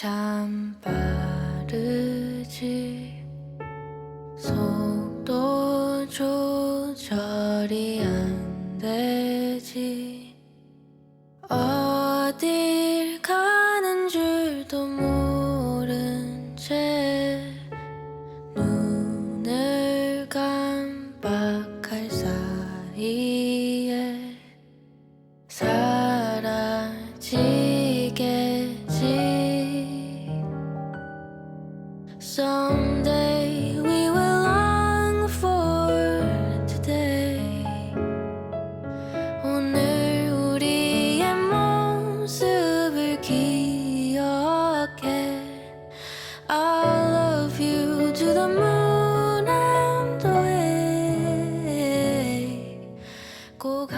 참 빠르지. 속도 조절이 안 되지. 어딜 가는 줄도 모른 채 눈을 깜빡할 사이에 사라지겠지. Someday we will long for today. 오늘 우리의 모습을 기억해. I'll love you to the moon and away. 꼭